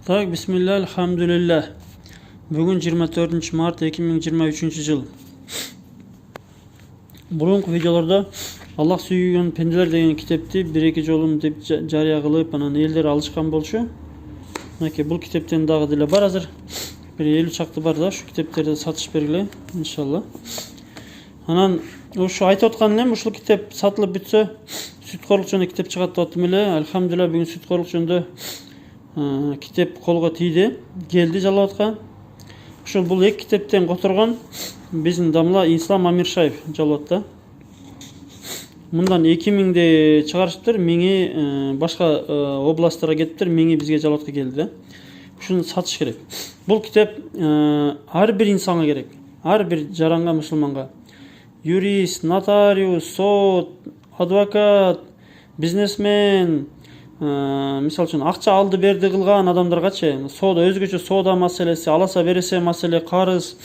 Так, бисмилля, алхамдулилля. Бүгін 24 март 2023 жыл. Бұрынғы видеоларда Аллах сүйген пенделер деген китепти бір-екі жолым деп жария кылып, анан элдер алышкан болчу. Мынакей бул китептен дагы деле бар азыр. Бир 50 чакты бар да, ушу китептерди сатыш бергиле, иншалла. Анан ушу айтып аткан элем, ушул китеп сатылып бүтсө, сүткорлук жөнүндө китеп чыгат деп аттым эле. Алхамдулилля, бүгүн сүткорлук жөнүндө китеп колго тийди, келди жалбатка. Ушул бул эки китептен которгон биздин дамла Ислам Амиршаев жалбатта. Мындан 2000де чыгарышыптыр, 1000 башка областтарга кетиптир, 1000 бизге жалбатка келди да. Ушуну сатыш керек. Бул китеп ар бир инсанга керек. Ар бир жаранга мусулманга. Юрист, нотариус, сот, адвокат, бизнесмен, мисал үчүн акча алды берди кылган адамдаргачы, соода өзгөчө соода маселеси, аласа бересе маселе, карыз,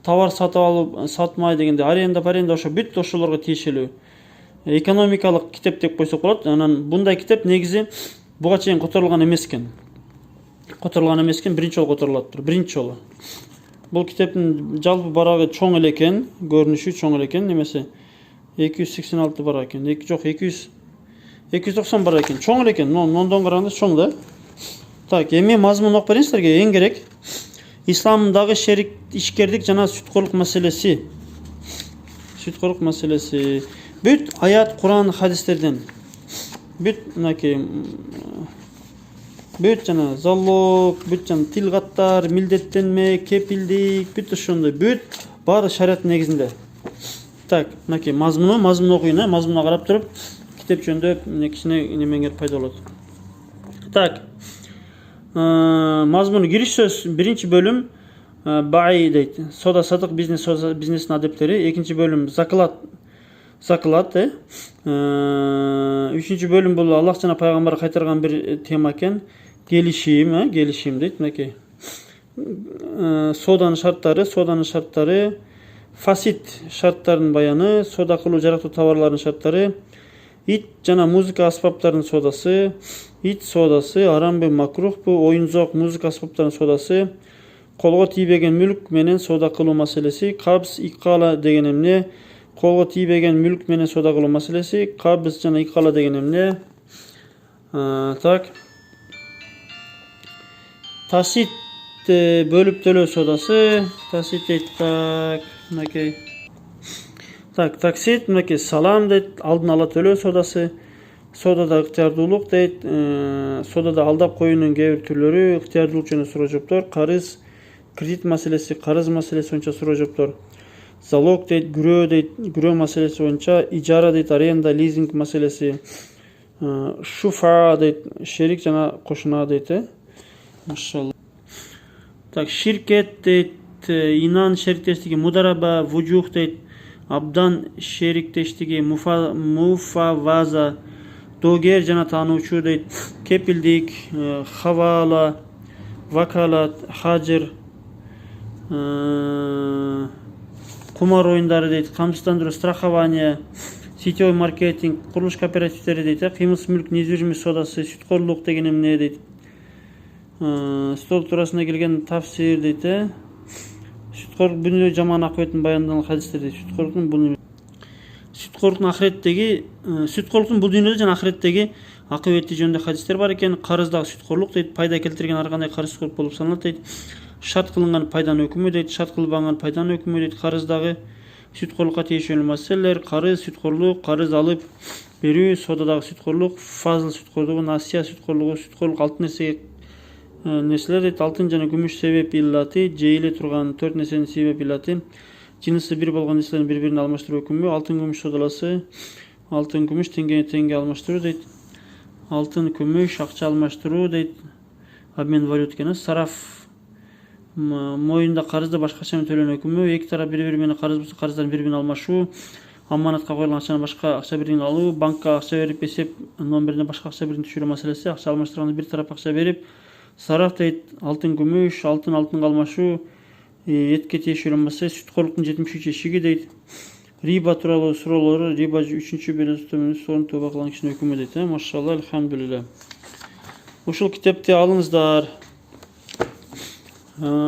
товар сатып алып сатмай дегенде, аренда ошо бүт ошолорго тиешелүү. Экономикалык китеп деп койсок болот. Анан бундай китеп негизи буга чейин которулган эмес экен. Биринчи жолу которулат. Биринчи жолу. Бул китептин жалпы барагы чоң эле экен, көрүнүшү чоң эле экен, немесе 286 бар экен. Жок, 290 бар экен. Чоң эле экен. Ондон караганда чоң да. Так, эми мазмун окуп берейин силерге. Эң керек исламдагы шерик ишкердик жана сүткөрлүк маселеси. Бүт аят, Куран, хадистерден. Бүт мынакей бүт жана залог, бүт жана тилгаттар, милдеттенме, кепилдик, бүт ошондой, бүт баары шарият негизинде. Так, мынакей мазмун окуйын, мазмуна карап туруп китеп жөнүндө кичине немеңер пайда болот. Так, мазмун кириш сөз, биринчи бөлүм баи дейт, сода садык бизнестин адептери. Экинчи бөлүм заклат. Үчүнчү бөлүм бул Аллах жана пайгамбар кайтарган бир тема экен. Келишим дейт, мынакей. Соданын шарттары, фасид шарттарынын баяны, сода кылуу жарактуу товарлардын шарттары, ит жана музыка аспаптарынын содасы, ит содасы, арамбы, макрухпу, оюнзок, музыка аспаптарынын содасы, колго тийбеген мүлк менен сода кылуу маселеси, кабз, иккала деген эмне, колго тийбеген мүлк менен сода кылуу маселеси, кабз жана иккала деген эмне. Так. Тасит бөлүп төлөө содасы, тасит дейт, так, мынакей. Так, таксит, мынакей, салам дейт, алдын ала төлөө содасы, содада ыктыярдуулук дейт, содада алдап коюунун кээ бир түрлөрү, ыктыярдуулук жана суроо жооптор, карыз, кредит маселеси, карыз маселеси боюнча суроо жооптор, залог дейт, күрөө маселеси боюнча, ижара дейт, аренда, лизинг маселеси, шуфа дейт, шерик жана кошуна дейт, машалла. Так, ширкет дейт, инан шериктештиги, мудараба, вужух дейт, абдан шериктештиги, муфаваза, доогер жана таануучу дейт, кепилдик, хавала, вакалат, хаджыр, кумар оюндары дейт, камсыздандыруу, страхование, сетевой маркетинг, курулуш кооперативдери дейт, кыймылсыз мүлк, недвижимость содасы, сүткөрлүк деген эмне дейт, стол туурасында келген тафсир дейт, сүткөрлүк бүнү жаман акыбеттин баяндалган хадистер дейт, сүткөрлүктүн ахиреттеги, сүткөрлүктүн бул дүйнөдө жана ахиреттеги акыбети жөнүндө хадистер бар экен. Карыздагы сүткөрлүк дейт, пайда келтирген ар кандай карыз сүткөрлүк болуп саналат дейт. Шарт кылынган пайданын өкүмү дейт, шарт кылбаган пайданын өкүмү дейт. Карыздагы сүткөрлүккө тиешелүү маселелер, карыз, сүткөрлүк, карыз алып берүү, содадагы сүткөрлүк, фазл сүткөрлүгү, насия сүткөрлүк, алтын нерселер дейт, алтын жана күмүш себеп иллаты, жейиле турган 4 нерсенин себеп иллаты, жынысы бир болгон нерселердин бири-бирине алмаштыруу өкүмү, алтын күмүш содаласы, алтын күмүш теңге алмаштыруу дейт, алтын күмүш акча алмаштыруу дейт, обмен валют экен, сараф, моюнда карызды башкача менен төлөнүү өкүмү, эки тарап бири-бири менен карыз болсо карыздарын бири-бирине алмашуу, аманатка коюлган акчаны башка акча биригине алуу, банкка акча берип эсеп номерине башка акча биригине түшүрүү маселеси, акча алмаштырганда бир тарап акча берип, сараф дейт, алтын күмүш, алтынга алмашуу, этке тиешелүү маселе, сүткөрлүктүн 73 эшиги дейт, риба тууралуу суроолору, риба 3-чү бөлүктүн сонун туба кылган кишинин өкүмү дейт, машалла, алхамдулилля. Ушул китепти алыңыздар.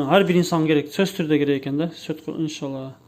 Her bir insan gerek. Söz türde gereken de. Söz inşallah.